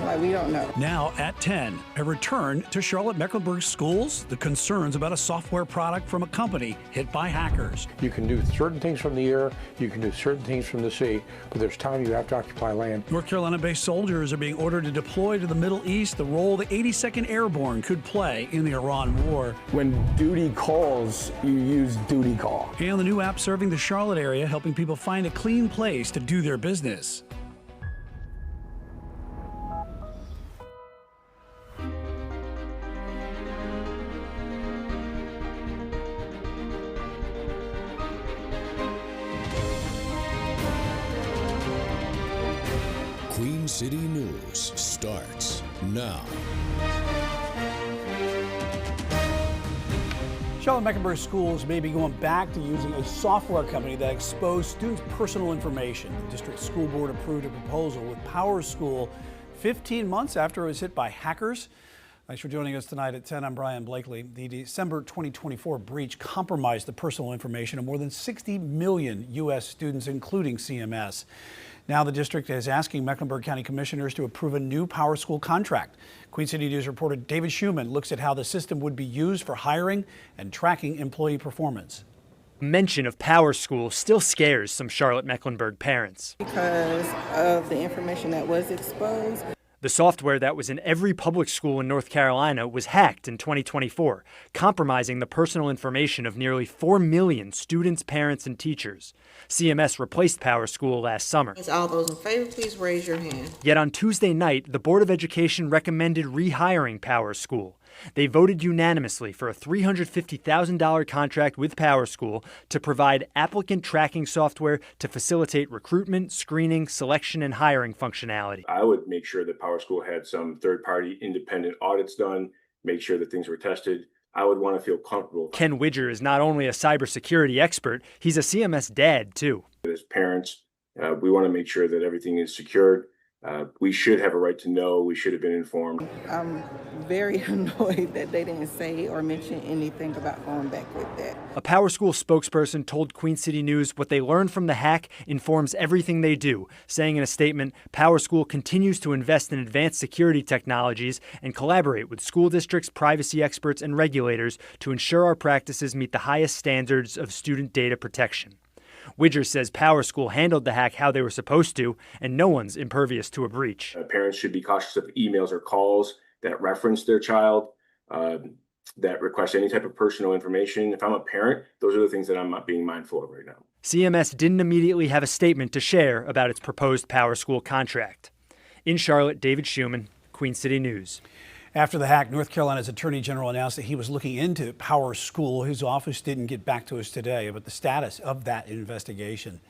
Like, we don't know. Now at 10, a return to Charlotte-Mecklenburg schools, the concerns about a software product from a company hit by hackers. You can do certain things from the air, you can do certain things from the sea, but there's time you have to occupy land. North Carolina-based soldiers are being ordered to deploy to the Middle East, the role the 82nd Airborne could play in the Iran war. When duty calls, you use duty call. And the new app serving the Charlotte area, helping people find a clean place to do their business. Queen City News starts now. Charlotte-Mecklenburg schools may be going back to using a software company that exposed students' personal information. The district school board approved a proposal with PowerSchool 15 months after it was hit by hackers. Thanks for joining us tonight at 10. I'm Brian Blakely. The December 2024 breach compromised the personal information of more than 60 million U.S. students, including CMS. Now the district is asking Mecklenburg County Commissioners to approve a new PowerSchool contract. Queen City News reporter David Schumann looks at how the system would be used for hiring and tracking employee performance. Mention of PowerSchool still scares some Charlotte-Mecklenburg parents. Because of the information that was exposed. The software that was in every public school in North Carolina was hacked in 2024, compromising the personal information of nearly 4 million students, parents, and teachers. CMS replaced PowerSchool last summer. All those in favor, please raise your hand. Yet on Tuesday night, the Board of Education recommended rehiring PowerSchool. They voted unanimously for a $350,000 contract with PowerSchool to provide applicant tracking software to facilitate recruitment, screening, selection, and hiring functionality. I would make sure that PowerSchool had some third-party independent audits done, make sure that things were tested. I would want to feel comfortable. Ken Widger is not only a cybersecurity expert, he's a CMS dad, too. As parents, we want to make sure that everything is secured. We should have a right to know. We should have been informed. I'm very annoyed that they didn't say or mention anything about going back with that. A PowerSchool spokesperson told Queen City News what they learned from the hack informs everything they do, saying in a statement, PowerSchool continues to invest in advanced security technologies and collaborate with school districts, privacy experts, and regulators to ensure our practices meet the highest standards of student data protection. Widger says PowerSchool handled the hack how they were supposed to, and no one's impervious to a breach. Parents should be cautious of emails or calls that reference their child, that request any type of personal information. If I'm a parent, those are the things that I'm not being mindful of right now. CMS didn't immediately have a statement to share about its proposed PowerSchool contract. In Charlotte, David Schumann, Queen City News. After the hack, North Carolina's Attorney General announced that he was looking into PowerSchool. His office didn't get back to us today about the status of that investigation.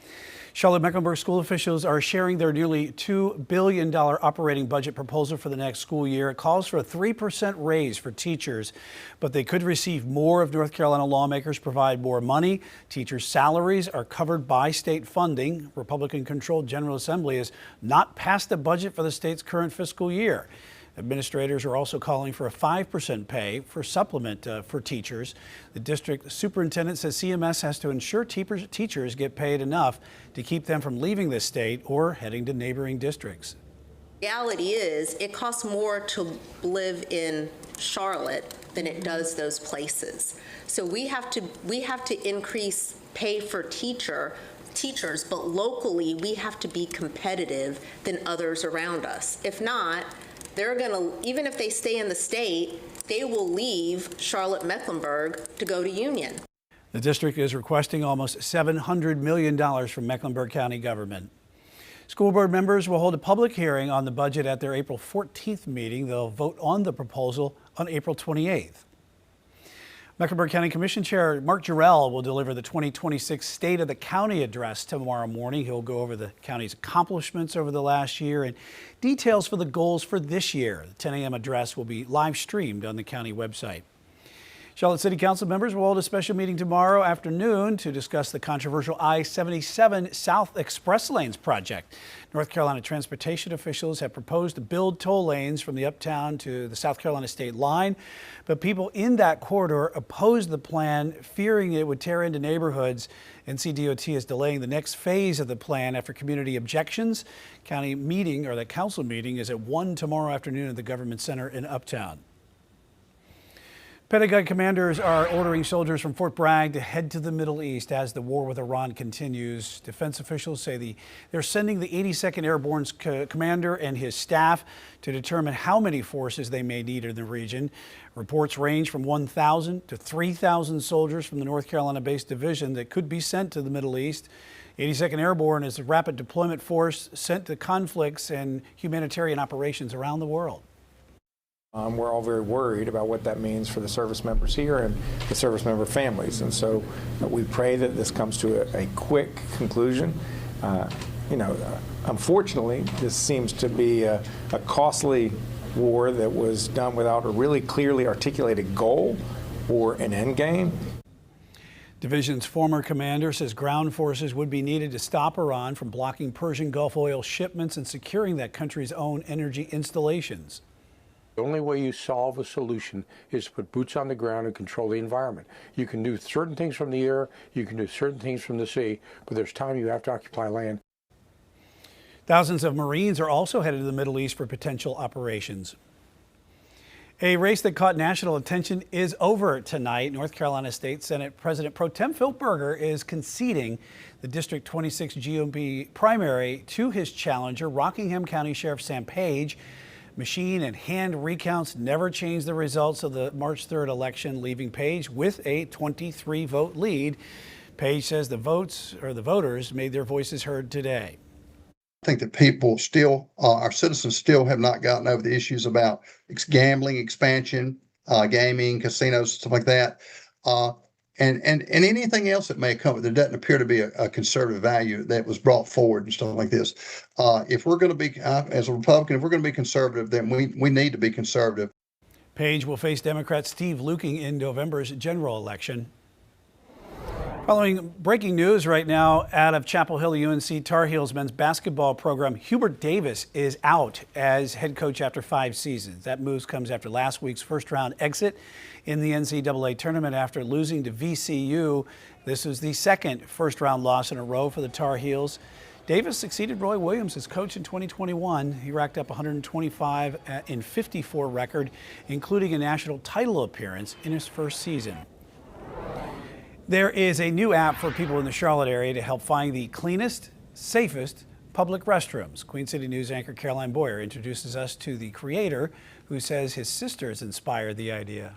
Charlotte-Mecklenburg school officials are sharing their nearly $2 billion operating budget proposal for the next school year. It calls for a 3% raise for teachers, but they could receive more if North Carolina lawmakers provide more money. Teachers' salaries are covered by state funding. Republican-controlled General Assembly has not passed a budget for the state's current fiscal year. Administrators are also calling for a 5% pay for supplement for teachers. The district superintendent says CMS has to ensure teachers get paid enough to keep them from leaving the state or heading to neighboring districts. The reality is it costs more to live in Charlotte than it does those places. So we have to increase pay for teachers, but locally we have to be competitive than others around us. If not, they're going to, even if they stay in the state, they will leave Charlotte-Mecklenburg to go to Union. The district is requesting almost $700 million from Mecklenburg County government. School board members will hold a public hearing on the budget at their April 14th meeting. They'll vote on the proposal on April 28th. Mecklenburg County Commission Chair Mark Jarrell will deliver the 2026 State of the County address tomorrow morning. He'll go over the county's accomplishments over the last year and details for the goals for this year. The 10 a.m. address will be live streamed on the county website. Charlotte City Council members will hold a special meeting tomorrow afternoon to discuss the controversial I-77 South Express Lanes project. North Carolina transportation officials have proposed to build toll lanes from the uptown to the South Carolina state line, but people in that corridor opposed the plan, fearing it would tear into neighborhoods. NCDOT is delaying the next phase of the plan after community objections. The council meeting is at 1 tomorrow afternoon at the Government Center in Uptown. Pentagon commanders are ordering soldiers from Fort Bragg to head to the Middle East as the war with Iran continues. Defense officials say they're sending the 82nd Airborne commander and his staff to determine how many forces they may need in the region. Reports range from 1,000 to 3,000 soldiers from the North Carolina-based division that could be sent to the Middle East. 82nd Airborne is a rapid deployment force sent to conflicts and humanitarian operations around the world. We're all very worried about what that means for the service members here and the service member families. And so we pray that this comes to a quick conclusion. Unfortunately, this seems to be a costly war that was done without a really clearly articulated goal or an end game. Division's former commander says ground forces would be needed to stop Iran from blocking Persian Gulf oil shipments and securing that country's own energy installations. The only way you solve a solution is to put boots on the ground and control the environment. You can do certain things from the air, you can do certain things from the sea, but there's time you have to occupy land. Thousands of Marines are also headed to the Middle East for potential operations. A race that caught national attention is over tonight. North Carolina State Senate President Pro Tem Phil Berger is conceding the District 26 GOP primary to his challenger, Rockingham County Sheriff Sam Page. Machine and hand recounts never changed the results of the March 3rd election, leaving Page with a 23-vote lead. Page says the voters made their voices heard today. I think that people still, our citizens still have not gotten over the issues about gambling, expansion, gaming, casinos, stuff like that. And anything else that may come, there doesn't appear to be a conservative value that was brought forward and stuff like this. If we're going to be, as a Republican, if we're going to be conservative, then we need to be conservative. Page will face Democrat Steve Luking in November's general election. Following breaking news right now out of Chapel Hill, UNC Tar Heels men's basketball program, Hubert Davis is out as head coach after 5 seasons. That move comes after last week's first-round exit in the NCAA tournament after losing to VCU. This was the second first-round loss in a row for the Tar Heels. Davis succeeded Roy Williams as coach in 2021. He racked up 125 in 54 record, including a national title appearance in his first season. There is a new app for people in the Charlotte area to help find the cleanest, safest public restrooms. Queen City News anchor Caroline Boyer introduces us to the creator, who says his sisters inspired the idea.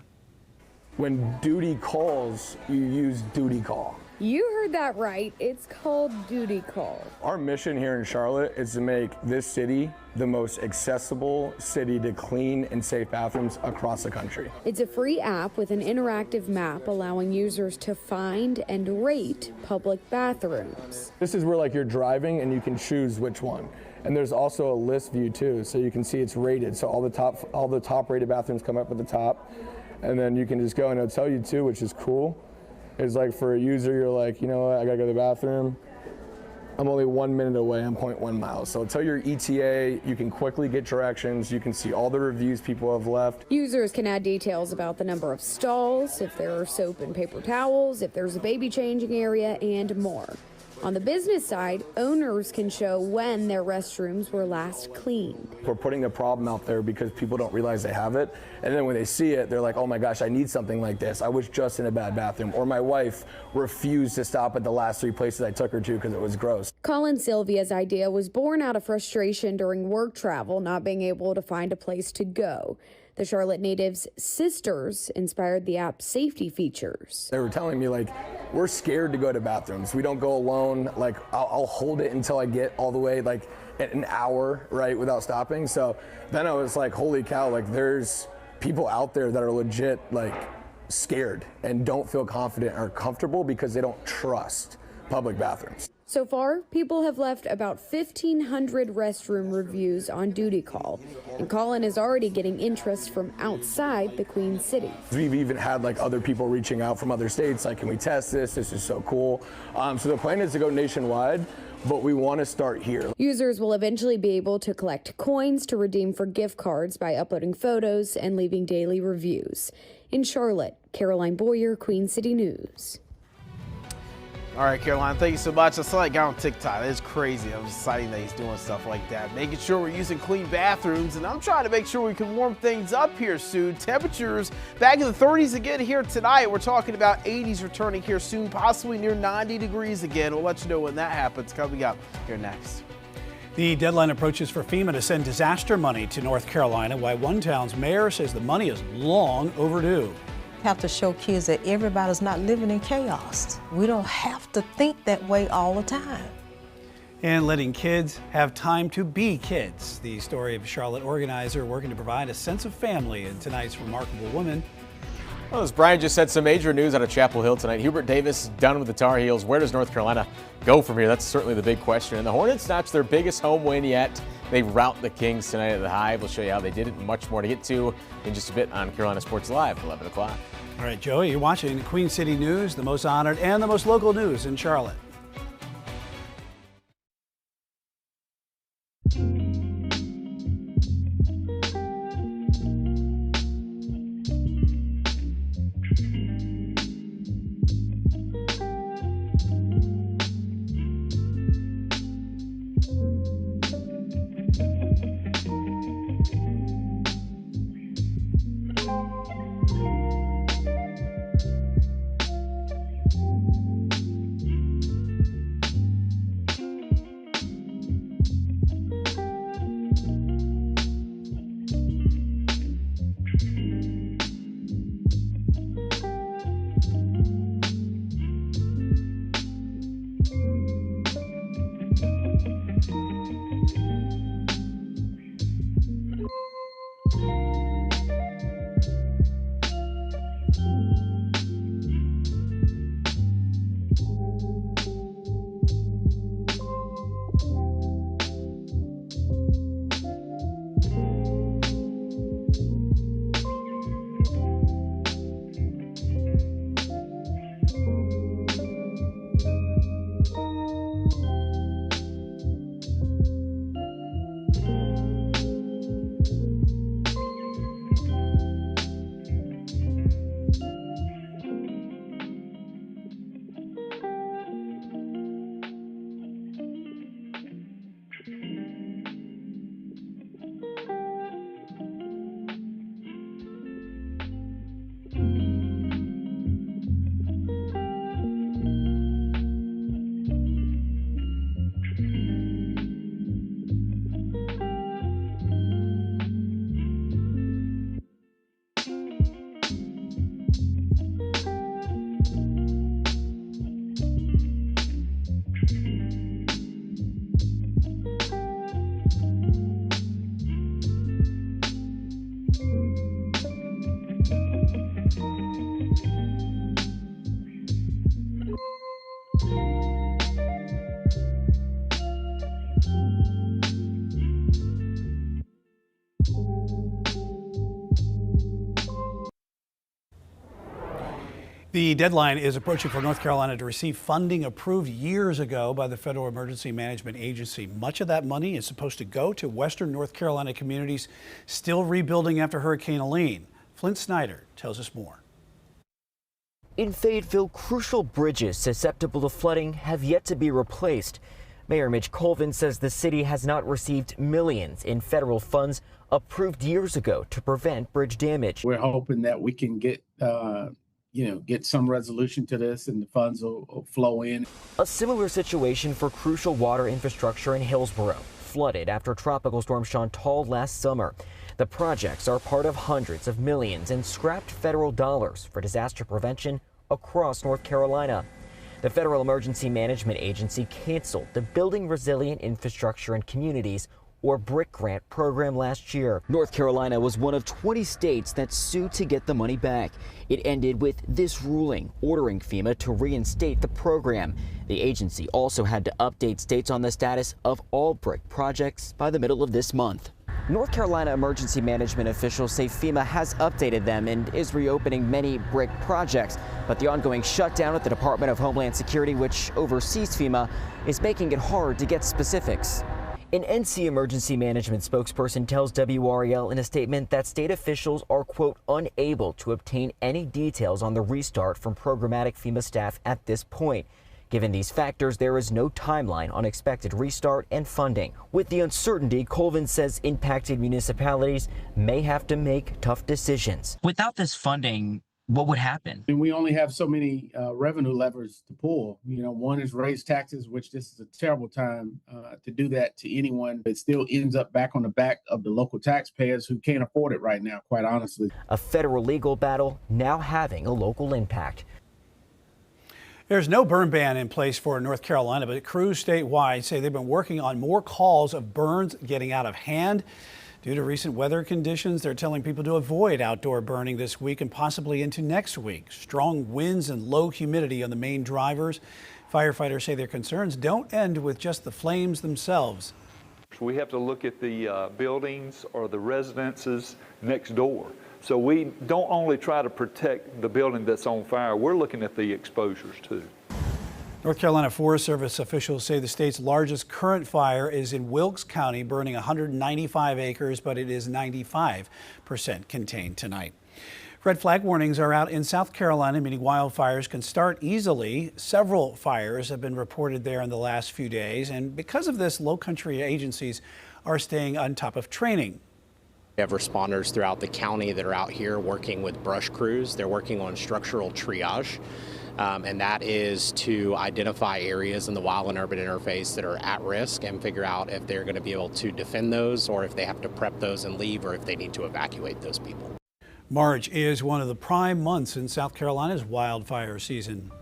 When duty calls, you use duty call. You heard that right. It's called Duty Call. Our mission here in Charlotte is to make this city the most accessible city to clean and safe bathrooms across the country. It's a free app with an interactive map allowing users to find and rate public bathrooms. This is where you're driving and you can choose which one. And there's also a list view too, so you can see it's rated. So all the top rated bathrooms come up at the top, and then you can just go and it'll tell you too, which is cool. It's for a user, you're like, you know what, I gotta go to the bathroom. I'm only 1 minute away, I'm 0.1 miles. So until your ETA, you can quickly get directions, you can see all the reviews people have left. Users can add details about the number of stalls, if there are soap and paper towels, if there's a baby changing area, and more. On the business side, owners can show when their restrooms were last cleaned. We're putting the problem out there because people don't realize they have it. And then when they see it, they're like, oh my gosh, I need something like this. I was just in a bad bathroom. Or my wife refused to stop at the last 3 places I took her to because it was gross. Colin Sylvia's idea was born out of frustration during work travel, not being able to find a place to go. The Charlotte native's sisters inspired the app's safety features. They were telling me, we're scared to go to bathrooms. We don't go alone. I'll hold it until I get all the way, an hour, right, without stopping. So then I was like, holy cow, there's people out there that are legit, scared and don't feel confident or comfortable because they don't trust public bathrooms. So far, people have left about 1,500 restroom reviews on duty call, and Colin is already getting interest from outside the Queen City. We've even had like other people reaching out from other states, like, can we test this? This is so cool. So the plan is to go nationwide, but we want to start here. Users will eventually be able to collect coins to redeem for gift cards by uploading photos and leaving daily reviews. In Charlotte, Caroline Boyer, Queen City News. All right, Caroline, thank you so much. I saw that guy on TikTok. It's crazy. I'm excited that he's doing stuff like that. Making sure we're using clean bathrooms, and I'm trying to make sure we can warm things up here soon. Temperatures back in the 30s again here tonight. We're talking about 80s returning here soon, possibly near 90 degrees again. We'll let you know when that happens. Coming up here next. The deadline approaches for FEMA to send disaster money to North Carolina, while one town's mayor says the money is long overdue. Have to show kids that everybody's not living in chaos. We don't have to think that way all the time. And letting kids have time to be kids. The story of a Charlotte organizer working to provide a sense of family in tonight's Remarkable Woman. Well, as Brian just said, some major news out of Chapel Hill tonight. Hubert Davis done with the Tar Heels. Where does North Carolina go from here? That's certainly the big question. And the Hornets notched their biggest home win yet. They rout the Kings tonight at the Hive. We'll show you how they did it and much more to get to in just a bit on Carolina Sports Live at 11 o'clock. All right, Joey, you're watching Queen City News, the most honored and the most local news in Charlotte. The deadline is approaching for North Carolina to receive funding approved years ago by the Federal Emergency Management Agency. Much of that money is supposed to go to Western North Carolina communities still rebuilding after Hurricane Helene. Flint Snyder tells us more. In Fayetteville, crucial bridges susceptible to flooding have yet to be replaced. Mayor Mitch Colvin says the city has not received millions in federal funds approved years ago to prevent bridge damage. We're hoping that we can get some resolution to this and the funds will flow in. A similar situation for crucial water infrastructure in Hillsborough, flooded after Tropical Storm Chantal last summer. The projects are part of hundreds of millions in scrapped federal dollars for disaster prevention across North Carolina. The Federal Emergency Management Agency canceled the Building Resilient Infrastructure in Communities, or BRIC grant program last year. North Carolina was one of 20 states that sued to get the money back. It ended with this ruling, ordering FEMA to reinstate the program. The agency also had to update states on the status of all BRIC projects by the middle of this month. North Carolina emergency management officials say FEMA has updated them and is reopening many BRIC projects, but the ongoing shutdown at the Department of Homeland Security, which oversees FEMA, is making it hard to get specifics. An NC emergency management spokesperson tells WRAL in a statement that state officials are, quote, unable to obtain any details on the restart from programmatic FEMA staff at this point. Given these factors, there is no timeline on expected restart and funding. With the uncertainty, Colvin says impacted municipalities may have to make tough decisions. Without this funding, what would happen? And we only have so many revenue levers to pull. You know, one is raise taxes, which this is a terrible time to do that to anyone. It still ends up back on the back of the local taxpayers who can't afford it right now, quite honestly. A federal legal battle now having a local impact. There's no burn ban in place for North Carolina, but crews statewide say they've been working on more calls of burns getting out of hand. Due to recent weather conditions, they're telling people to avoid outdoor burning this week and possibly into next week. Strong winds and low humidity on the main drivers. Firefighters say their concerns don't end with just the flames themselves. We have to look at the buildings or the residences next door. So we don't only try to protect the building that's on fire, we're looking at the exposures too. North Carolina Forest Service officials say the state's largest current fire is in Wilkes County, burning 195 acres, but it is 95% contained tonight. Red flag warnings are out in South Carolina, meaning wildfires can start easily. Several fires have been reported there in the last few days, and because of this, low country agencies are staying on top of training. We have responders throughout the county that are out here working with brush crews. They're working on structural triage, and that is to identify areas in the wild and urban interface that are at risk and figure out if they're going to be able to defend those, or if they have to prep those and leave, or if they need to evacuate those people. March is one of the prime months in South Carolina's wildfire season.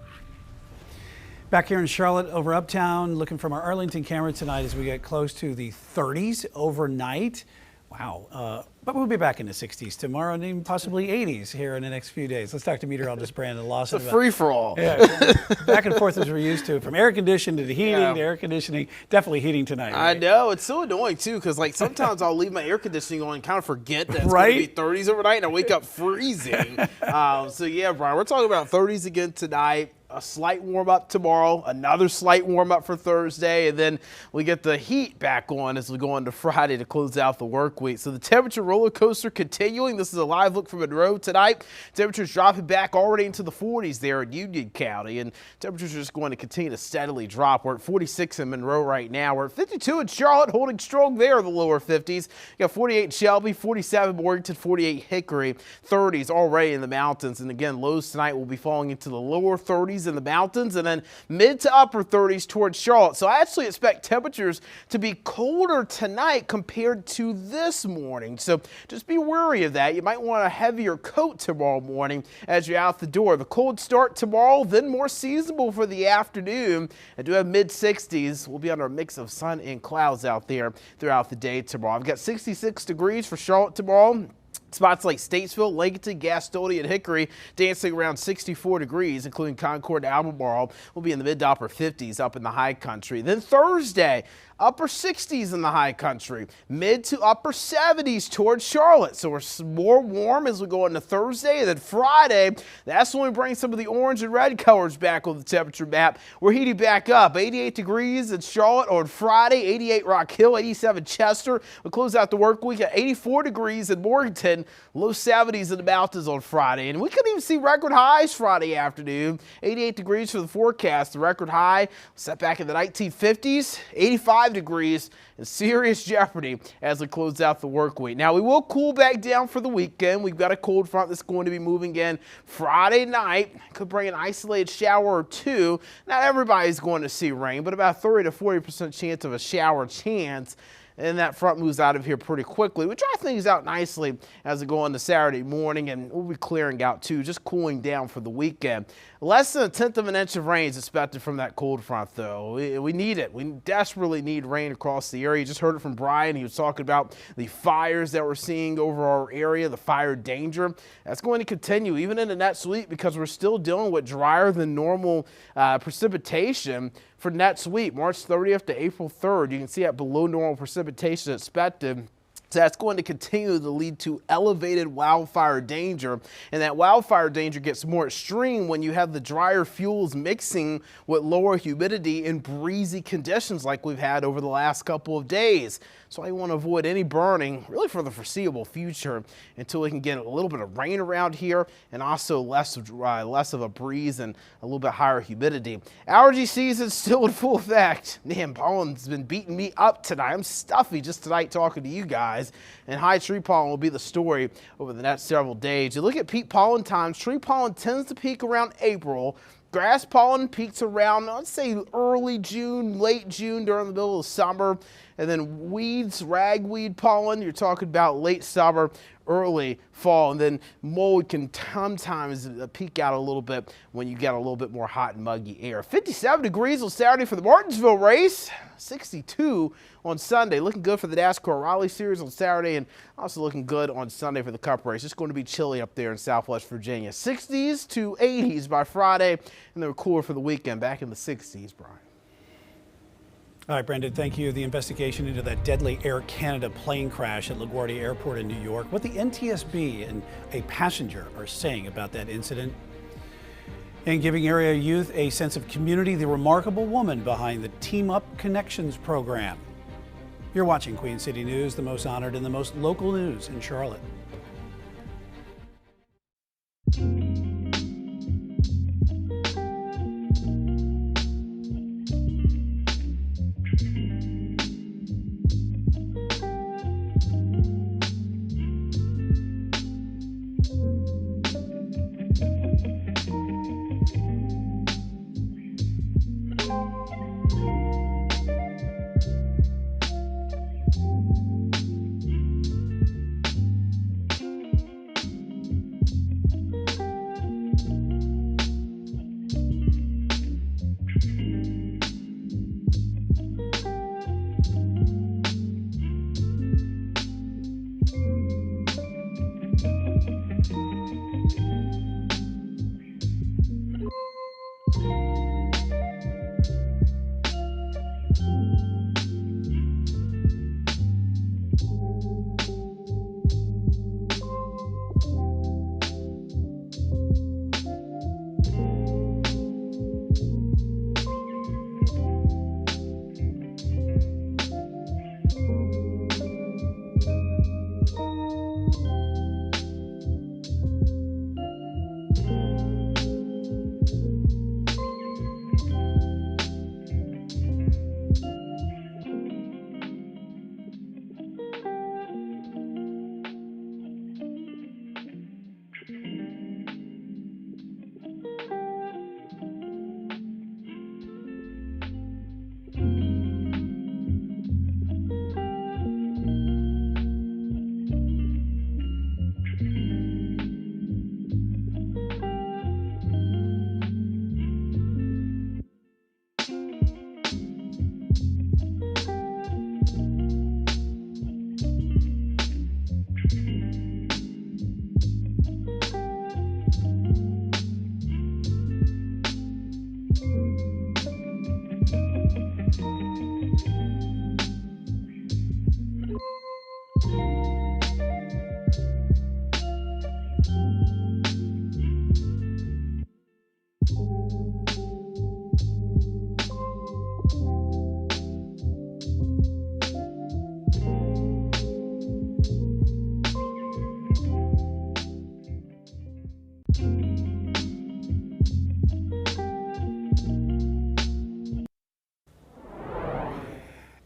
Back here in Charlotte, over uptown, looking from our Arlington camera tonight as we get close to the 30s overnight. Wow. But we'll be back in the 60s tomorrow and even possibly 80s here in the next few days. Let's talk to meteorologist Brandon Lawson. It's a free-for-all. Yeah, back and forth as we're used to, from air conditioning to the heating to air conditioning. Definitely heating tonight. Right? I know. It's so annoying, too, because like sometimes I'll leave my air conditioning on and kind of forget that it's going to be 30s overnight, and I wake up freezing. So, yeah, Brian, we're talking about 30s again tonight. A slight warm-up tomorrow, another slight warm-up for Thursday, and then we get the heat back on as we go into Friday to close out the work week. So the temperature roller coaster continuing. This is a live look from Monroe tonight. Temperatures dropping back already into the 40s there in Union County, and temperatures are just going to continue to steadily drop. We're at 46 in Monroe right now. We're at 52 in Charlotte, holding strong there in the lower 50s. You got 48 in Shelby, 47 Morganton, 48 Hickory, 30s already in the mountains. And again, lows tonight will be falling into the lower 30s in the mountains, and then mid to upper 30s towards Charlotte. So I actually expect temperatures to be colder tonight compared to this morning. So just be wary of that. You might want a heavier coat tomorrow morning as you're out the door. The cold start tomorrow, then more seasonable for the afternoon. I do have mid 60s. We'll be under a mix of sun and clouds out there throughout the day tomorrow. I've got 66 degrees for Charlotte tomorrow. Spots like Statesville, Lincoln, Gastonia, and Hickory dancing around 64 degrees, including Concord and Albemarle. Will be in the mid to upper 50s up in the high country. Then Thursday, upper 60s in the high country, mid to upper 70s towards Charlotte. So we're more warm as we go into Thursday. And then Friday, that's when we bring some of the orange and red colors back on the temperature map. We're heating back up. 88 degrees in Charlotte on Friday, 88 Rock Hill, 87 Chester. We'll close out the work week at 84 degrees in Morganton, low 70s in the mountains on Friday. And we could even see record highs Friday afternoon. 88 degrees for the forecast. The record high set back in the 1950s, 85 degrees, in serious jeopardy as we close out the work week. Now, we will cool back down for the weekend. We've got a cold front that's going to be moving in Friday night. Could bring an isolated shower or two. Not everybody's going to see rain, but about 30 to 40% chance of a shower chance. and that front moves out of here pretty quickly. We dry things out nicely as we go into Saturday morning, and we'll be clearing out too, just cooling down for the weekend. Less than 1/10 of an inch of rain is expected from that cold front, though. We need it. We desperately need rain across the area. You just heard it from Brian. He was talking about the fires that we're seeing over our area, the fire danger. That's going to continue even into next week because we're still dealing with drier than normal precipitation for next week, March 30th to April 3rd. You can see that below normal precipitation expected. So that's going to continue to lead to elevated wildfire danger, and that wildfire danger gets more extreme when you have the drier fuels mixing with lower humidity and breezy conditions like we've had over the last couple of days. So I want to avoid any burning really for the foreseeable future until we can get a little bit of rain around here and also less of a breeze and a little bit higher humidity. Allergy season still in full effect. Man, pollen's been beating me up tonight. I'm stuffy just tonight talking to you guys. And high tree pollen will be the story over the next several days. You look at peak pollen times. Tree pollen tends to peak around April. Grass pollen peaks around, let's say, early June, late June during the middle of summer. And then weeds, ragweed pollen, you're talking about late summer, early fall. And then mold can sometimes peak out a little bit when you get a little bit more hot and muggy air. 57 degrees on Saturday for the Martinsville race, 62 on Sunday. Looking good for the NASCAR Raleigh Series on Saturday, and also looking good on Sunday for the Cup race. It's going to be chilly up there in Southwest Virginia. 60s to 80s by Friday, and they're cooler for the weekend, back in the 60s, Brian. All right, Brendan, thank you. The investigation into that deadly Air Canada plane crash at LaGuardia Airport in New York. What the NTSB and a passenger are saying about that incident. And giving area youth a sense of community, the remarkable woman behind the Team Up Connections program. You're watching Queen City News, the most honored and the most local news in Charlotte.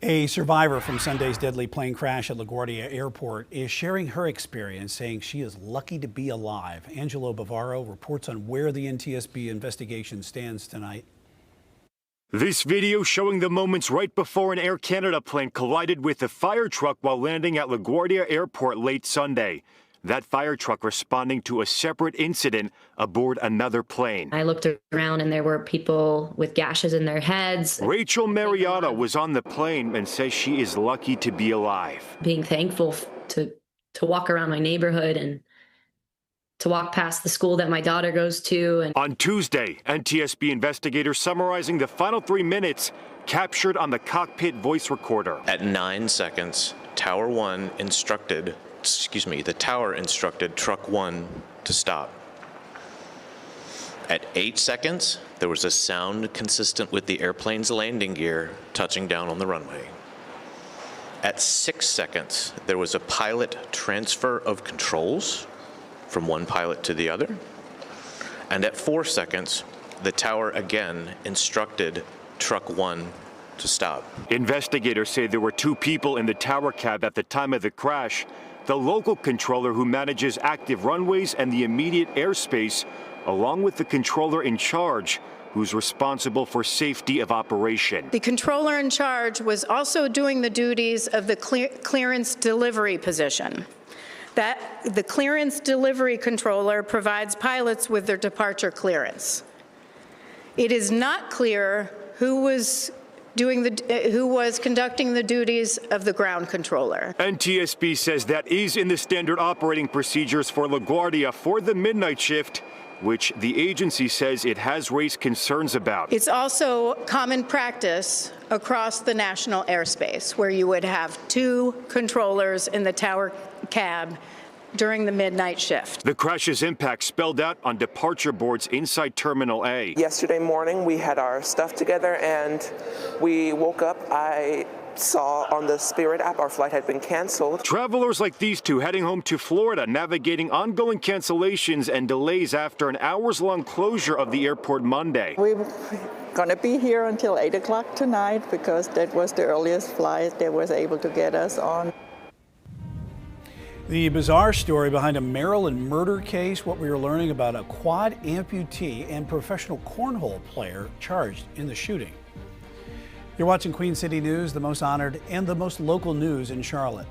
A survivor from Sunday's deadly plane crash at LaGuardia Airport is sharing her experience, saying she is lucky to be alive. Angelo Bavaro reports on where the NTSB investigation stands tonight. This video showing the moments right before an Air Canada plane collided with a fire truck while landing at LaGuardia Airport late Sunday. That fire truck responding to a separate incident aboard another plane. I looked around and there were people with gashes in their heads. Rachel Mariota was on the plane and says she is lucky to be alive. Being thankful to walk around my neighborhood and to walk past the school that my daughter goes to. And on Tuesday, NTSB investigators summarizing the final 3 minutes captured on the cockpit voice recorder. At 9 seconds, Tower 1 instructed the tower instructed Truck 1 to stop. At 8 seconds, there was a sound consistent with the airplane's landing gear touching down on the runway. At 6 seconds, there was a pilot transfer of controls from one pilot to the other. And at 4 seconds, the tower again instructed Truck 1 to stop. Investigators say there were 2 people in the tower cab at the time of the crash. The local controller who manages active runways and the immediate airspace, along with the controller in charge, who's responsible for safety of operation. The controller in charge was also doing the duties of the clearance delivery position. The clearance delivery controller provides pilots with their departure clearance. It is not clear who was conducting the duties of the ground controller. NTSB says that is in the standard operating procedures for LaGuardia for the midnight shift, which the agency says it has raised concerns about. It's also common practice across the national airspace where you would have 2 controllers in the tower cab during the midnight shift. The crash's impact spelled out on departure boards inside Terminal A. Yesterday morning, we had our stuff together and we woke up. I saw on the Spirit app our flight had been canceled. Travelers like these 2 heading home to Florida navigating ongoing cancellations and delays after an hours-long closure of the airport Monday. We're going to be here until 8 o'clock tonight because that was the earliest flight that was able to get us on. The bizarre story behind a Maryland murder case, what we were learning about a quad amputee and professional cornhole player charged in the shooting. You're watching Queen City News, the most honored and the most local news in Charlotte.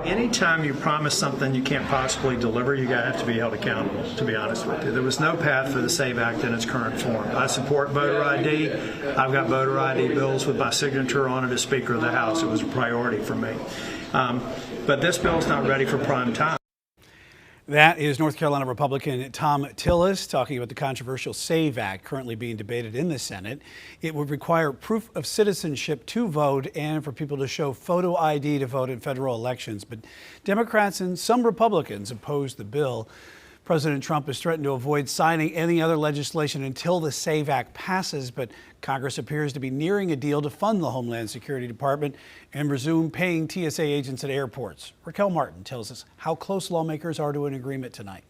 Anytime you promise something you can't possibly deliver, you have to be held accountable, to be honest with you. There was no path for the SAVE Act in its current form. I support voter ID. I've got voter ID bills with my signature on it as Speaker of the House. It was a priority for me. But this bill is not ready for prime time. That is North Carolina Republican Tom Tillis talking about the controversial SAVE Act currently being debated in the Senate. It would require proof of citizenship to vote and for people to show photo ID to vote in federal elections. But Democrats and some Republicans oppose the bill. President Trump has threatened to avoid signing any other legislation until the SAVE Act passes, but Congress appears to be nearing a deal to fund the Homeland Security Department and resume paying TSA agents at airports. Raquel Martin tells us how close lawmakers are to an agreement tonight.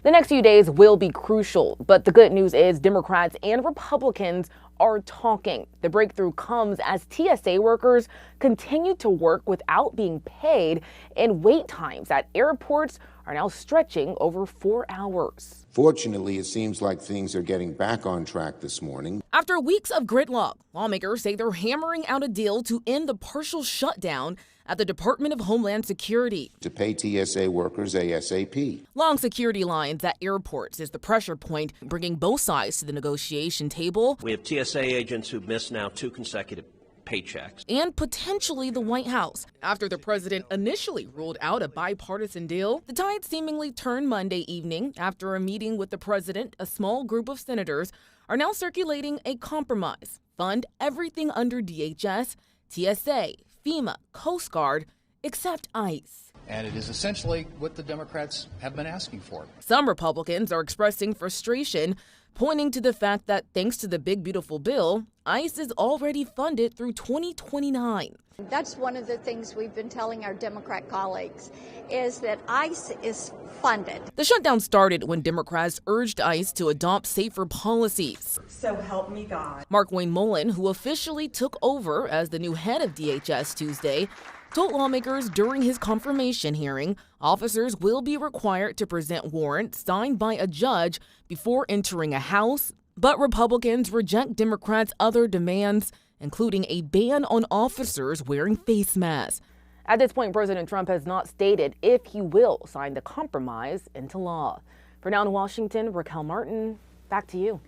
The next few days will be crucial, but the good news is Democrats and Republicans are talking. The breakthrough comes as TSA workers continue to work without being paid, and wait times at airports are now stretching over 4 hours. Fortunately, it seems like things are getting back on track this morning. After weeks of gridlock, lawmakers say they're hammering out a deal to end the partial shutdown at the Department of Homeland Security. To pay TSA workers ASAP. Long security lines at airports is the pressure point, bringing both sides to the negotiation table. We have TSA agents who've missed now 2 consecutive paychecks. And potentially the White House. After the president initially ruled out a bipartisan deal, the tide seemingly turned Monday evening. After a meeting with the president, a small group of senators are now circulating a compromise. Fund everything under DHS, TSA, FEMA, Coast Guard, except ICE. And it is essentially what the Democrats have been asking for. Some Republicans are expressing frustration, pointing to the fact that thanks to the big beautiful bill, ICE is already funded through 2029. That's one of the things we've been telling our Democrat colleagues, is that ICE is funded. The shutdown started when Democrats urged ICE to adopt safer policies. So help me God. Mark Wayne Mullen, who officially took over as the new head of DHS Tuesday, told lawmakers during his confirmation hearing officers will be required to present warrants signed by a judge before entering a house, but Republicans reject Democrats' other demands, including a ban on officers wearing face masks. At this point, President Trump has not stated if he will sign the compromise into law. For now in Washington, Raquel Martin, back to you.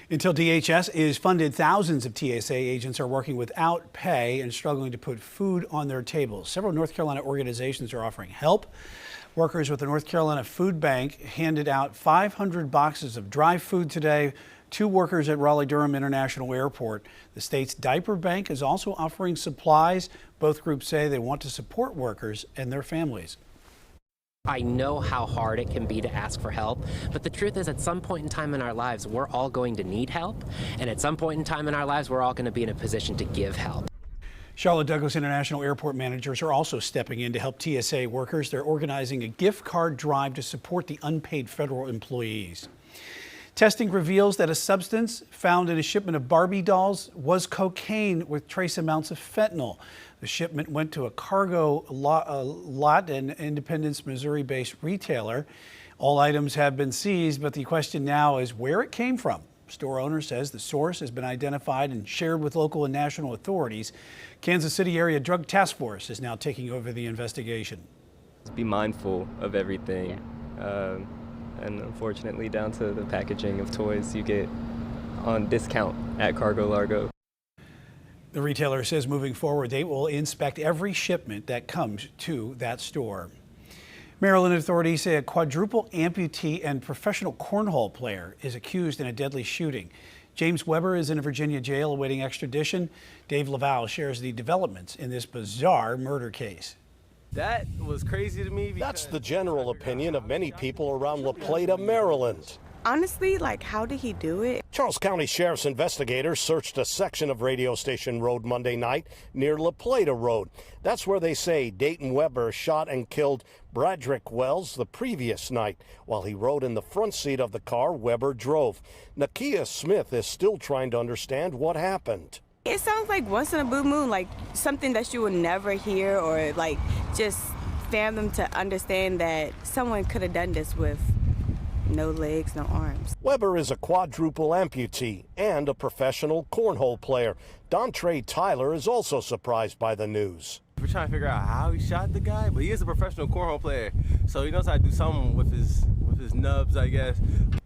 Until DHS is funded, thousands of TSA agents are working without pay and struggling to put food on their tables. Several North Carolina organizations are offering help. Workers with the North Carolina Food Bank handed out 500 boxes of dry food today to workers at Raleigh-Durham International Airport. The state's diaper bank is also offering supplies. Both groups say they want to support workers and their families. I know how hard it can be to ask for help, but the truth is at some point in time in our lives, we're all going to need help. And at some point in time in our lives, we're all going to be in a position to give help. Charlotte Douglas International Airport managers are also stepping in to help TSA workers. They're organizing a gift card drive to support the unpaid federal employees. Testing reveals that a substance found in a shipment of Barbie dolls was cocaine with trace amounts of fentanyl. The shipment went to a cargo lot in Independence, Missouri-based retailer. All items have been seized, but the question now is where it came from. Store owner says the source has been identified and shared with local and national authorities. Kansas City Area Drug Task Force is now taking over the investigation. Be mindful of everything. And unfortunately, down to the packaging of toys you get on discount at Cargo Largo. The retailer says moving forward, they will inspect every shipment that comes to that store. Maryland authorities say a quadruple amputee and professional cornhole player is accused in a deadly shooting. James Weber is in a Virginia jail awaiting extradition. Dave Laval shares the developments in this bizarre murder case. That was crazy to me. That's the general opinion of many people around La Plata, Maryland. Honestly, how did he do it? Charles County Sheriff's investigators searched a section of Radio Station Road Monday night near La Plata Road. That's where they say Dayton Weber shot and killed Bradrick Wells the previous night. While he rode in the front seat of the car Weber drove. Nakia Smith is still trying to understand what happened. It sounds like once in a blue moon, something that you would never hear, or just fathom to understand that someone could have done this with no legs, no arms. Weber is a quadruple amputee and a professional cornhole player. Dontre Tyler is also surprised by the news. We're trying to figure out how he shot the guy, but he is a professional cornhole player, so he knows how to do something with his nubs, I guess.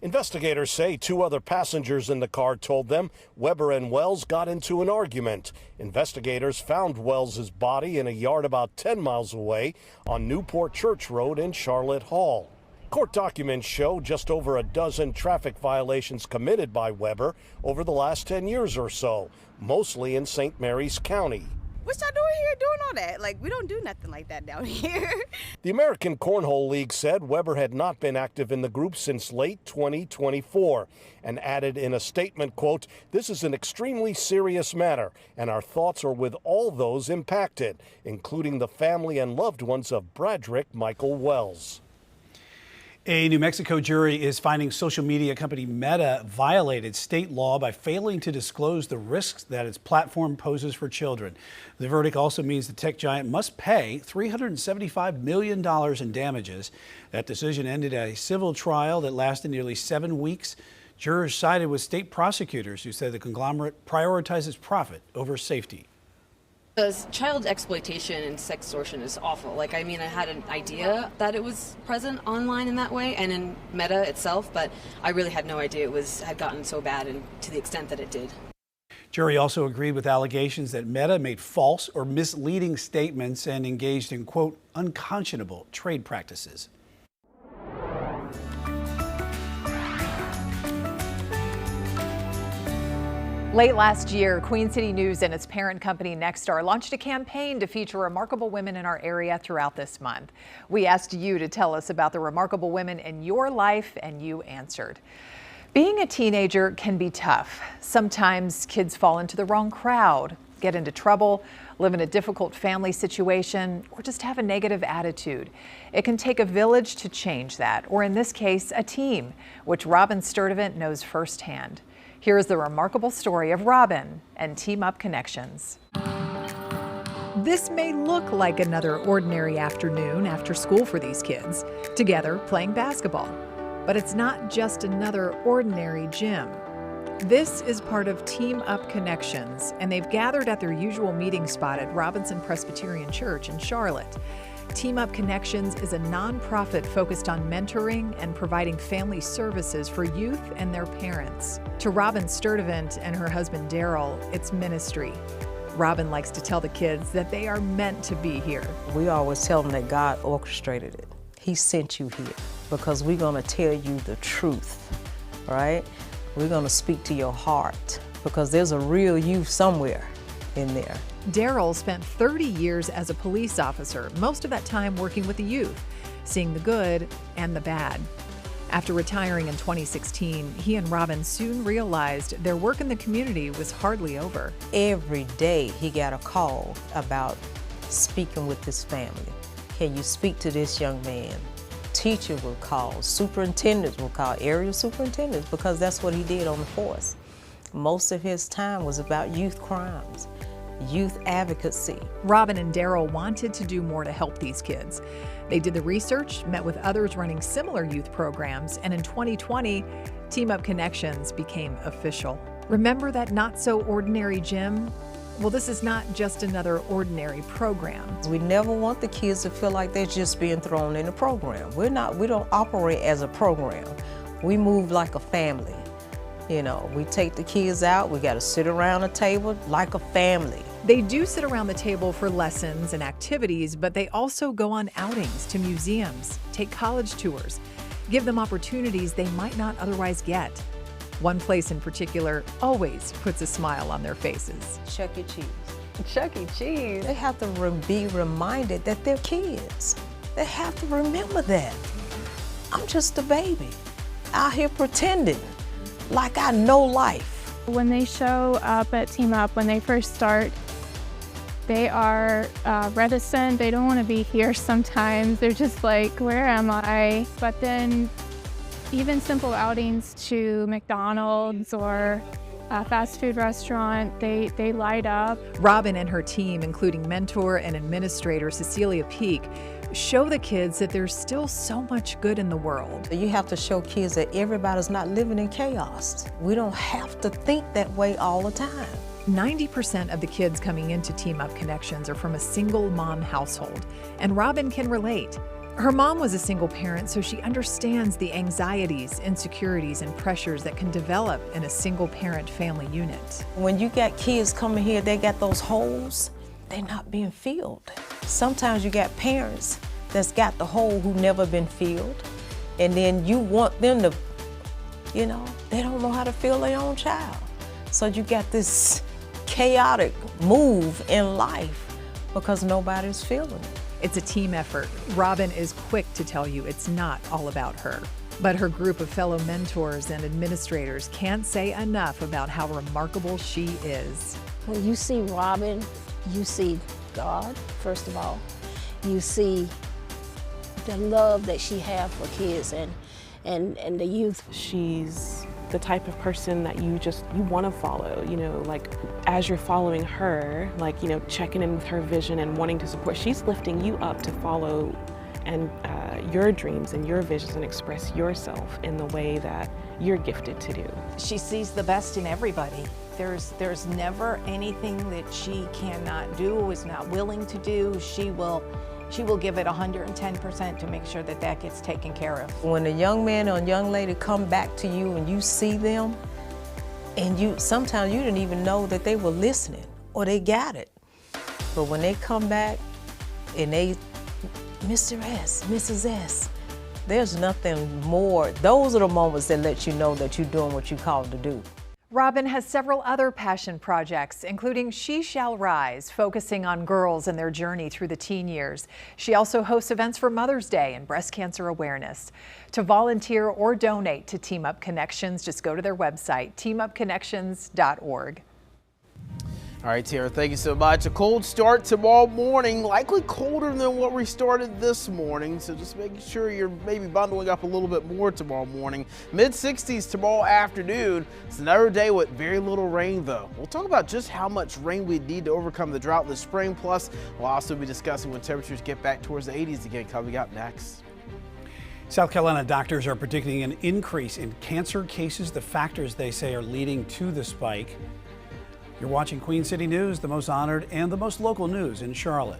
Investigators say 2 other passengers in the car told them Weber and Wells got into an argument. Investigators found Wells' body in a yard about 10 miles away on Newport Church Road in Charlotte Hall. Court documents show just over a dozen traffic violations committed by Weber over the last 10 years or so, mostly in St. Mary's County. What y'all doing here doing all that? Like, we don't do nothing like that down here. The American Cornhole League said Weber had not been active in the group since late 2024 and added in a statement, quote, "This is an extremely serious matter and our thoughts are with all those impacted, including the family and loved ones of Bradrick Michael Wells." A New Mexico jury is finding social media company Meta violated state law by failing to disclose the risks that its platform poses for children. The verdict also means the tech giant must pay $375 million in damages. That decision ended a civil trial that lasted nearly 7 weeks. Jurors sided with state prosecutors who said the conglomerate prioritizes profit over safety. Child exploitation and sex extortion is awful. Like, I mean, I had an idea that it was present online in that way and in Meta itself, but I really had no idea it had gotten so bad and to the extent that it did. Jury also agreed with allegations that Meta made false or misleading statements and engaged in, quote, unconscionable trade practices. Late last year, Queen City News and its parent company Nexstar launched a campaign to feature remarkable women in our area throughout this month. We asked you to tell us about the remarkable women in your life, and you answered. Being a teenager can be tough. Sometimes kids fall into the wrong crowd, get into trouble, live in a difficult family situation, or just have a negative attitude. It can take a village to change that, or in this case, a team, which Robin Sturdivant knows firsthand. Here is the remarkable story of Robin and Team Up Connections. This may look like another ordinary afternoon after school for these kids, together playing basketball. But it's not just another ordinary gym. This is part of Team Up Connections, and they've gathered at their usual meeting spot at Robinson Presbyterian Church in Charlotte. Team Up Connections is a nonprofit focused on mentoring and providing family services for youth and their parents. To Robin Sturdivant and her husband Daryl, it's ministry. Robin likes to tell the kids that they are meant to be here. We always tell them that God orchestrated it. He sent you here because we're going to tell you the truth, right? We're going to speak to your heart because there's a real you somewhere in there. Daryl spent 30 years as a police officer, most of that time working with the youth, seeing the good and the bad. After retiring in 2016, he and Robin soon realized their work in the community was hardly over. Every day he got a call about speaking with his family. Can you speak to this young man? Teacher will call, superintendents will call, area superintendents, because that's what he did on the force. Most of his time was about youth crimes, youth advocacy. Robin and Daryl wanted to do more to help these kids. They did the research, met with others running similar youth programs, and in 2020, Team Up Connections became official. Remember that not-so-ordinary gym? Well, this is not just another ordinary program. We never want the kids to feel like they're just being thrown in a program. We don't operate as a program. We move like a family. You know, we take the kids out, we got to sit around a table like a family. They do sit around the table for lessons and activities, but they also go on outings to museums, take college tours, give them opportunities they might not otherwise get. One place in particular always puts a smile on their faces. Chuck E. Cheese. Chuck E. Cheese. They have to be reminded that they're kids. They have to remember that. I'm just a baby out here pretending like I know life. When they show up at Team Up, when they first start, they are reticent. They don't want to be here sometimes. They're just like, where am I? But then even simple outings to McDonald's or a fast food restaurant, they light up. Robin and her team, including mentor and administrator Cecilia Peak, show the kids that there's still so much good in the world. You have to show kids that everybody's not living in chaos. We don't have to think that way all the time. 90% of the kids coming into Team Up Connections are from a single mom household, and Robin can relate. Her mom was a single parent, so she understands the anxieties, insecurities, and pressures that can develop in a single parent family unit. When you got kids coming here, they got those holes, they're not being filled. Sometimes you got parents that's got the hole who never been filled, and then you want them to, they don't know how to fill their own child. So you got this chaotic move in life because nobody's feeling it. It's a team effort. Robin is quick to tell you it's not all about her. But her group of fellow mentors and administrators can't say enough about how remarkable she is. When you see Robin, you see God, first of all. You see the love that she has for kids and the youth. She's the type of person that you want to follow, like as you're following her, checking in with her vision and wanting to support. She's lifting you up to follow and your dreams and your visions and express yourself in the way that you're gifted to do. She sees the best in everybody. There's never anything that she cannot do, is not willing to do. She will give it 110% to make sure that that gets taken care of. When a young man or a young lady come back to you and you see them, and sometimes you didn't even know that they were listening or they got it. But when they come back and they, Mr. S, Mrs. S, there's nothing more. Those are the moments that let you know that you're doing what you're called to do. Robin has several other passion projects, including She Shall Rise, focusing on girls and their journey through the teen years. She also hosts events for Mother's Day and breast cancer awareness. To volunteer or donate to Team Up Connections, just go to their website, teamupconnections.org. All right, Tara, thank you so much. A cold start tomorrow morning, likely colder than what we started this morning, so just making sure you're maybe bundling up a little bit more tomorrow morning. Mid-60s tomorrow afternoon. It's another day with very little rain, though. We'll talk about just how much rain we need to overcome the drought this spring, plus we'll also be discussing when temperatures get back towards the 80s again, coming up next. South Carolina doctors are predicting an increase in cancer cases, the factors they say are leading to the spike. You're watching Queen City News, the most honored and the most local news in Charlotte.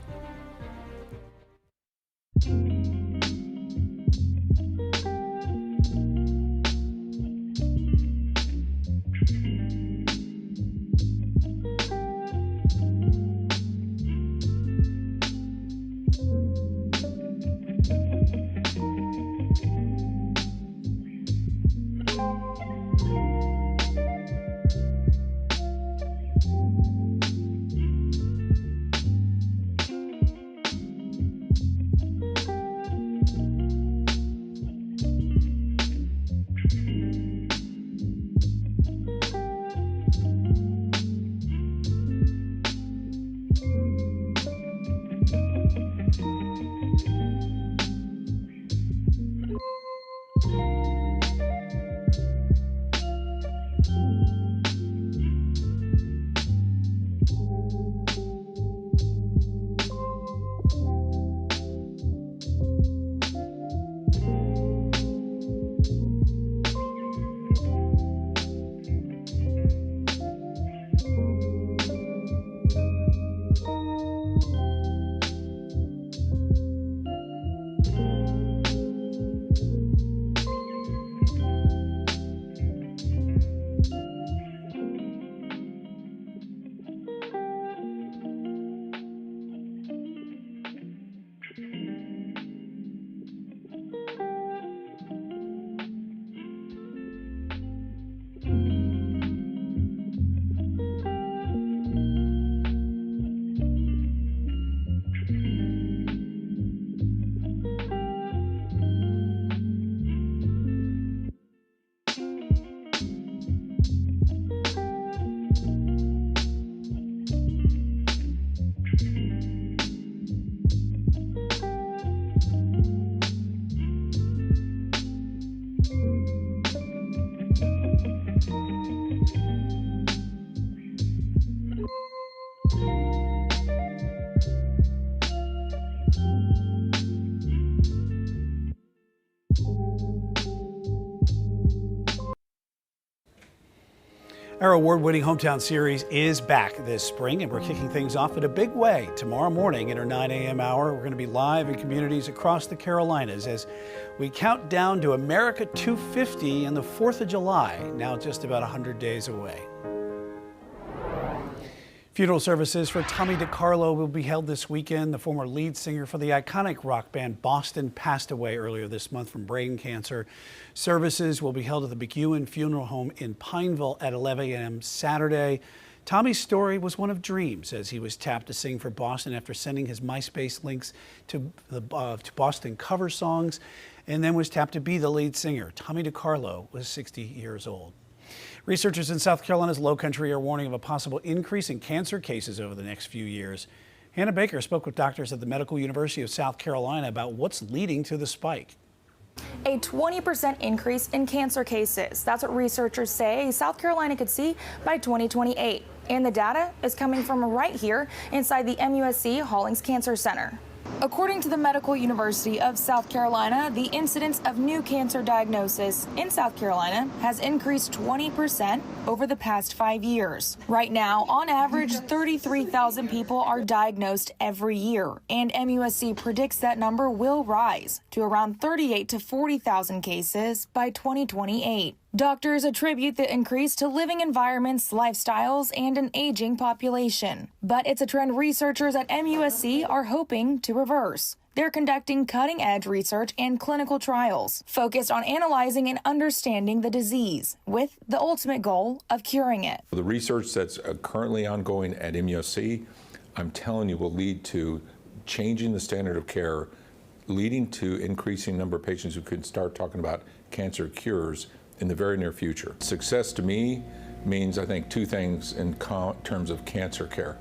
Our award-winning Hometown Series is back this spring, and we're kicking things off in a big way tomorrow morning at our 9 a.m. hour. We're going to be live in communities across the Carolinas as we count down to America 250 and the 4th of July, now just about 100 days away. Funeral services for Tommy DiCarlo will be held this weekend. The former lead singer for the iconic rock band Boston passed away earlier this month from brain cancer. Services will be held at the McEwen Funeral Home in Pineville at 11 a.m. Saturday. Tommy's story was one of dreams as he was tapped to sing for Boston after sending his MySpace links to Boston cover songs, and then was tapped to be the lead singer. Tommy DiCarlo was 60 years old. Researchers in South Carolina's Low Country are warning of a possible increase in cancer cases over the next few years. Hannah Baker spoke with doctors at the Medical University of South Carolina about what's leading to the spike. A 20% increase in cancer cases. That's what researchers say South Carolina could see by 2028. And the data is coming from right here inside the MUSC Hollings Cancer Center. According to the Medical University of South Carolina, the incidence of new cancer diagnosis in South Carolina has increased 20% over the past 5 years. Right now, on average, 33,000 people are diagnosed every year, and MUSC predicts that number will rise to around 38,000 to 40,000 cases by 2028. Doctors attribute the increase to living environments, lifestyles, and an aging population. But it's a trend researchers at MUSC are hoping to reverse. They're conducting cutting-edge research and clinical trials focused on analyzing and understanding the disease with the ultimate goal of curing it. The research that's currently ongoing at MUSC, I'm telling you, will lead to changing the standard of care, leading to increasing number of patients who can start talking about cancer cures in the very near future. Success to me means, I think, two things in terms of cancer care.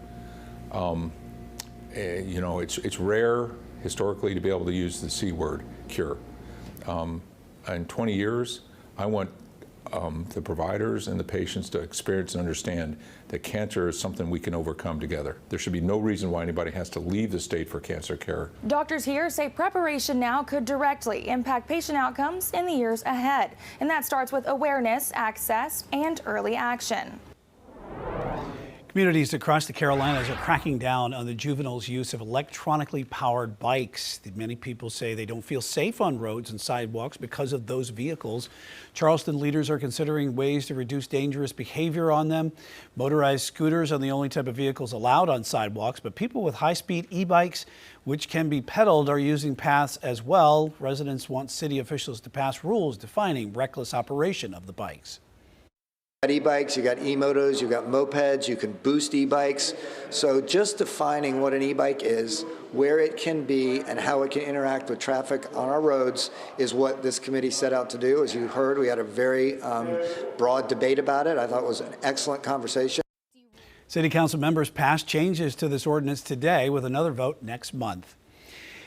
You know, it's rare historically to be able to use the C word, cure. In 20 years, I want the providers and the patients to experience and understand that cancer is something we can overcome together. There should be no reason why anybody has to leave the state for cancer care. Doctors here say preparation now could directly impact patient outcomes in the years ahead. And that starts with awareness, access, and early action. Communities across the Carolinas are cracking down on the juveniles' use of electronically powered bikes. Many people say they don't feel safe on roads and sidewalks because of those vehicles. Charleston leaders are considering ways to reduce dangerous behavior on them. Motorized scooters are the only type of vehicles allowed on sidewalks, but people with high-speed e-bikes, which can be pedaled, are using paths as well. Residents want city officials to pass rules defining reckless operation of the bikes. E-bikes, you got e-motos, you got mopeds, you can boost e-bikes. So just defining what an e-bike is, where it can be, and how it can interact with traffic on our roads is what this committee set out to do. As you heard, we had a very broad debate about it. I thought it was an excellent conversation. City Council members passed changes to this ordinance today with another vote next month.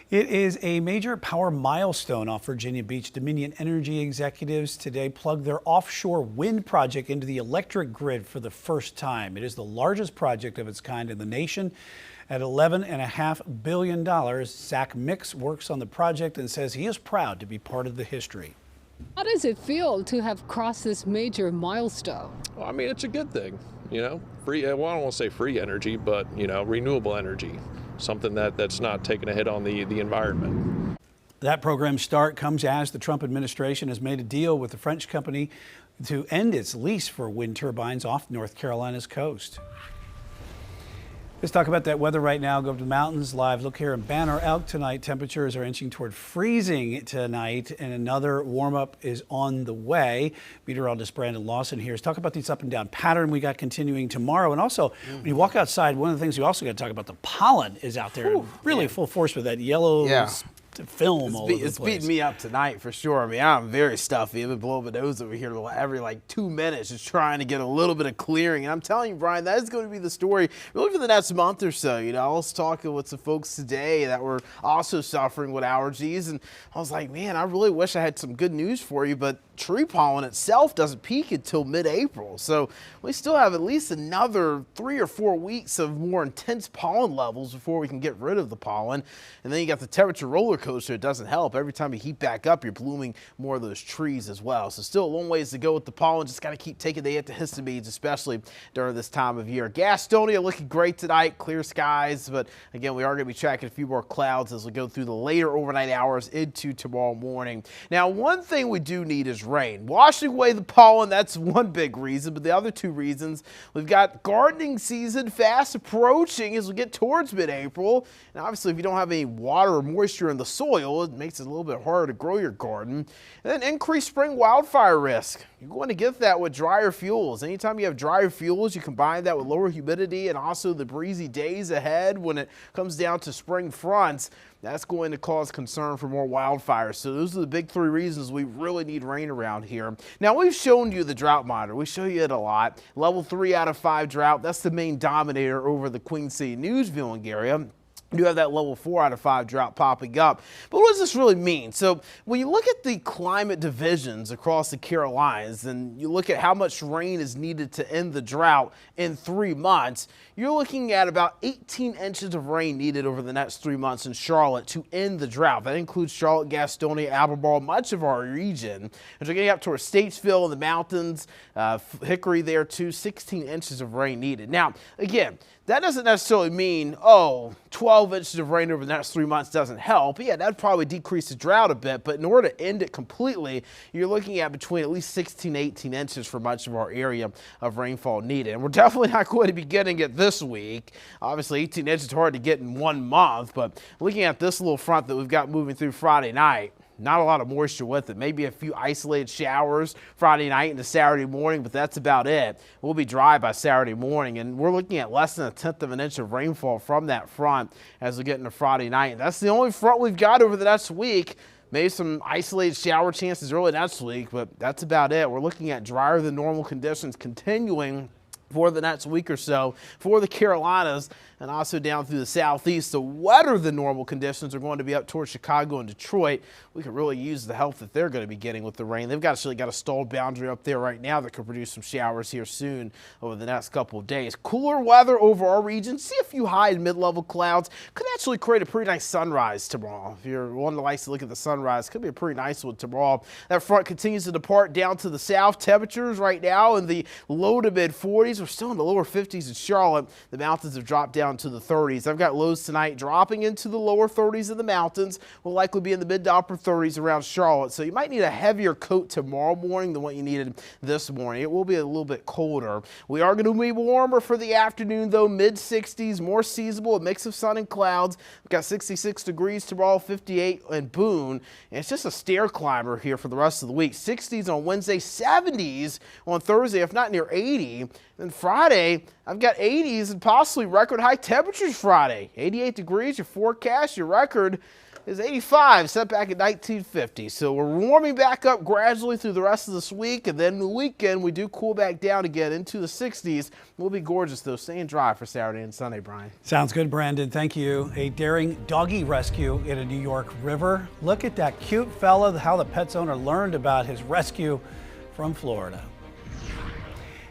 It is a major power milestone off Virginia Beach. Dominion Energy executives today plugged their offshore wind project into the electric grid for the first time. It is the largest project of its kind in the nation at $11.5 billion. Zach Mix works on the project and says he is proud to be part of the history. How does it feel to have crossed this major milestone? Well, I mean, it's a good thing, you know, free, well, I don't want to say free energy, but, you know, renewable energy. Something that's not taking a hit on the environment. That program's start comes as the Trump administration has made a deal with the French company to end its lease for wind turbines off North Carolina's coast. Let's talk about that weather right now. Go to the mountains. Live look here in Banner Elk tonight. Temperatures are inching toward freezing tonight, and another warm up is on the way. Meteorologist Brandon Lawson here is talking about these up and down pattern we got continuing tomorrow. And also, when you walk outside, one of the things you also got to talk about, the pollen is out there really full force with that yellow film all over the place. It's beating me up tonight for sure. I mean, I'm very stuffy. I've been blowing my nose over here every like 2 minutes, just trying to get a little bit of clearing. And I'm telling you, Brian, that is going to be the story really for the next month or so. You know, I was talking with some folks today that were also suffering with allergies, and I was like, man, I really wish I had some good news for you, but tree pollen itself doesn't peak until mid-April. So we still have at least another 3 or 4 weeks of more intense pollen levels before we can get rid of the pollen. And then you got the temperature roller coaster, it doesn't help. Every time you heat back up, you're blooming more of those trees as well. So still a long ways to go with the pollen. Just got to keep taking the antihistamines, especially during this time of year. Gastonia looking great tonight, clear skies, but again, we are going to be tracking a few more clouds as we go through the later overnight hours into tomorrow morning. Now, one thing we do need is rain. Washing away the pollen, that's one big reason, but the other two reasons, we've got gardening season fast approaching as we get towards mid-April. And obviously, if you don't have any water or moisture in the soil, it makes it a little bit harder to grow your garden. And then increased spring wildfire risk. You're going to get that with drier fuels. Anytime you have drier fuels, you combine that with lower humidity and also the breezy days ahead when it comes down to spring fronts, that's going to cause concern for more wildfires. So those are the big three reasons we really need rain around here. Now, we've shown you the drought monitor. We show you it a lot. Level 3 out of 5 drought. That's the main dominator over the Queen City News viewing area. You do have that level 4 out of 5 drought popping up. But what does this really mean? So when you look at the climate divisions across the Carolinas and you look at how much rain is needed to end the drought in 3 months, you're looking at about 18 inches of rain needed over the next 3 months in Charlotte to end the drought. That includes Charlotte, Gastonia, Albemarle, much of our region. As we're getting up towards Statesville in the mountains, Hickory there too, 16 inches of rain needed. Now, again, that doesn't necessarily mean, 12 inches of rain over the next 3 months doesn't help. Yeah, that'd probably decrease the drought a bit, but in order to end it completely, you're looking at between at least 16 to 18 inches for much of our area of rainfall needed. And we're definitely not going to be getting it this week. Obviously, 18 inches is hard to get in 1 month, but looking at this little front that we've got moving through Friday night, not a lot of moisture with it. Maybe a few isolated showers Friday night into Saturday morning, but that's about it. We'll be dry by Saturday morning, and we're looking at less than 1/10 of an inch of rainfall from that front as we get into Friday night. And that's the only front we've got over the next week. Maybe some isolated shower chances early next week, but that's about it. We're looking at drier than normal conditions continuing for the next week or so for the Carolinas and also down through the southeast. The wetter than normal conditions are going to be up towards Chicago and Detroit. We could really use the help that they're going to be getting with the rain. They've actually got a stalled boundary up there right now that could produce some showers here soon over the next couple of days. Cooler weather over our region. See a few high and mid-level clouds. Could actually create a pretty nice sunrise tomorrow. If you're one that likes to look at the sunrise, could be a pretty nice one tomorrow. That front continues to depart down to the south. Temperatures right now in the low to mid 40s. We're still in the lower 50s in Charlotte. The mountains have dropped down to the 30s. I've got lows tonight dropping into the lower 30s in the mountains. Will likely be in the mid to upper 30s around Charlotte. So you might need a heavier coat tomorrow morning than what you needed this morning. It will be a little bit colder. We are going to be warmer for the afternoon though. Mid 60s, more seasonable, a mix of sun and clouds. We've got 66 degrees tomorrow, 58 in Boone. And it's just a stair climber here for the rest of the week. 60s on Wednesday, 70s on Thursday, if not near 80. Then Friday, I've got 80s and possibly record high temperatures Friday. 88 degrees, your forecast, your record is 85, set back at 1950. So we're warming back up gradually through the rest of this week, and then the weekend we do cool back down again into the 60s. We'll be gorgeous though, staying dry for Saturday and Sunday, Brian. Sounds good, Brandon. Thank you. A daring doggy rescue in a New York river. Look at that cute fella, how the pet's owner learned about his rescue from Florida.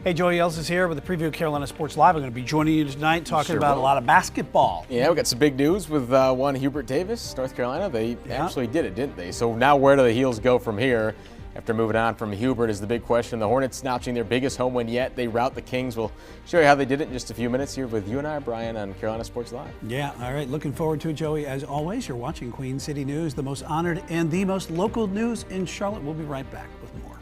Hey, Joey Els is here with the preview of Carolina Sports Live. I'm going to be joining you tonight talking about a lot of basketball. Yeah, we got some big news with one Hubert Davis, North Carolina. They actually did it, didn't they? So now where do the Heels go from here? After moving on from Hubert is the big question. The Hornets notching their biggest home win yet. They rout the Kings. We'll show you how they did it in just a few minutes here with you and I, Brian, on Carolina Sports Live. Yeah, all right. Looking forward to it, Joey. As always, you're watching Queen City News, the most honored and the most local news in Charlotte. We'll be right back with more.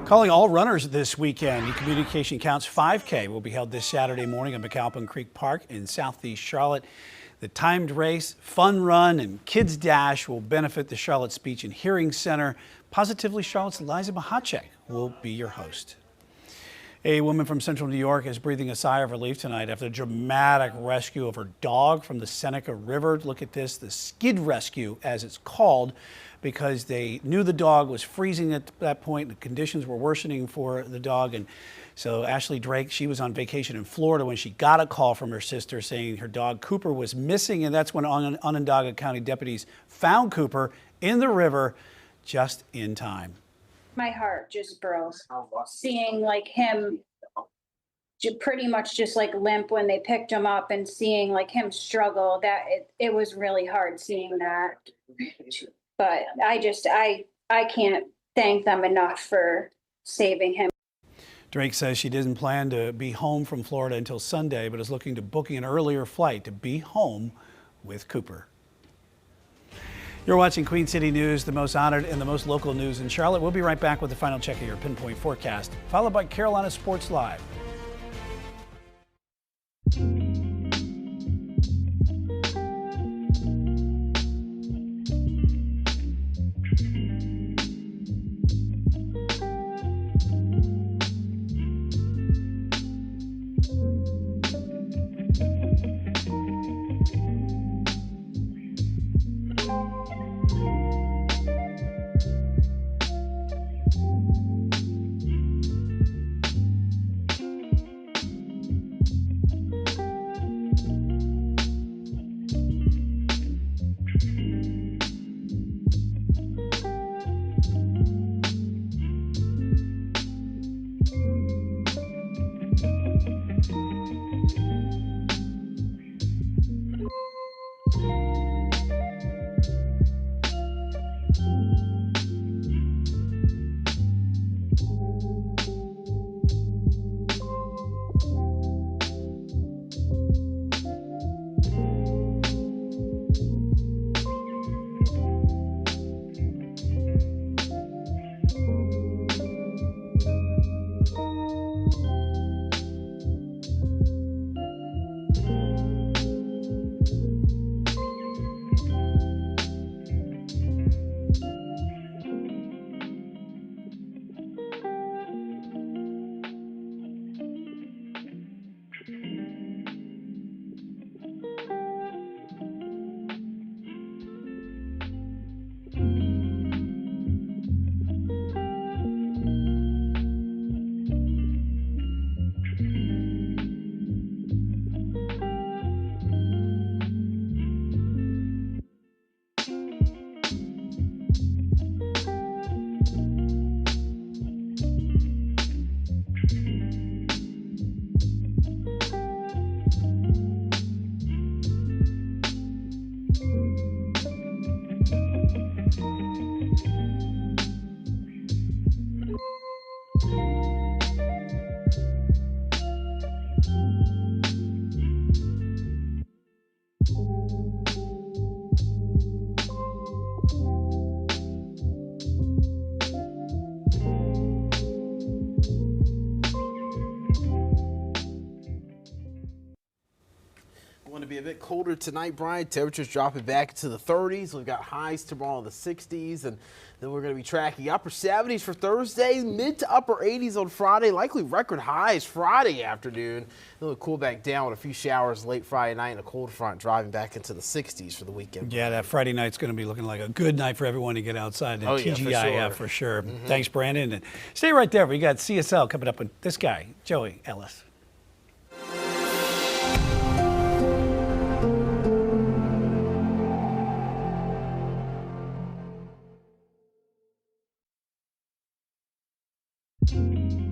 Calling all runners this weekend. Your Communication Counts 5K will be held this Saturday morning at McAlpin Creek Park in Southeast Charlotte. The timed race, fun run, and kids dash will benefit the Charlotte Speech and Hearing Center. Positively Charlotte's Liza Mahacek will be your host. A woman from Central New York is breathing a sigh of relief tonight after the dramatic rescue of her dog from the Seneca River. Look at this, the skid rescue as it's called, because they knew the dog was freezing at that point. The conditions were worsening for the dog. And so Ashley Drake, she was on vacation in Florida when she got a call from her sister saying her dog Cooper was missing. And that's when Onondaga County deputies found Cooper in the river just in time. My heart just broke seeing like him pretty much just like limp when they picked him up, and seeing like him struggle. That it was really hard seeing that. But I can't thank them enough for saving him. Drake says she didn't plan to be home from Florida until Sunday, but is looking to booking an earlier flight to be home with Cooper. You're watching Queen City News, the most honored and the most local news in Charlotte. We'll be right back with the final check of your Pinpoint forecast, followed by Carolina Sports Live. Going to be a bit colder tonight, Brian. Temperatures dropping back into the 30s. We've got highs tomorrow in the 60s, and then we're going to be tracking upper 70s for Thursday, mid to upper 80s on Friday, likely record highs Friday afternoon. Then we'll cool back down with a few showers late Friday night and a cold front driving back into the 60s for the weekend. Yeah, that Friday night's going to be looking like a good night for everyone to get outside. And TGIF for sure. Thanks, Brandon. And stay right there. We got CSL coming up with this guy, Joey Ellis. you.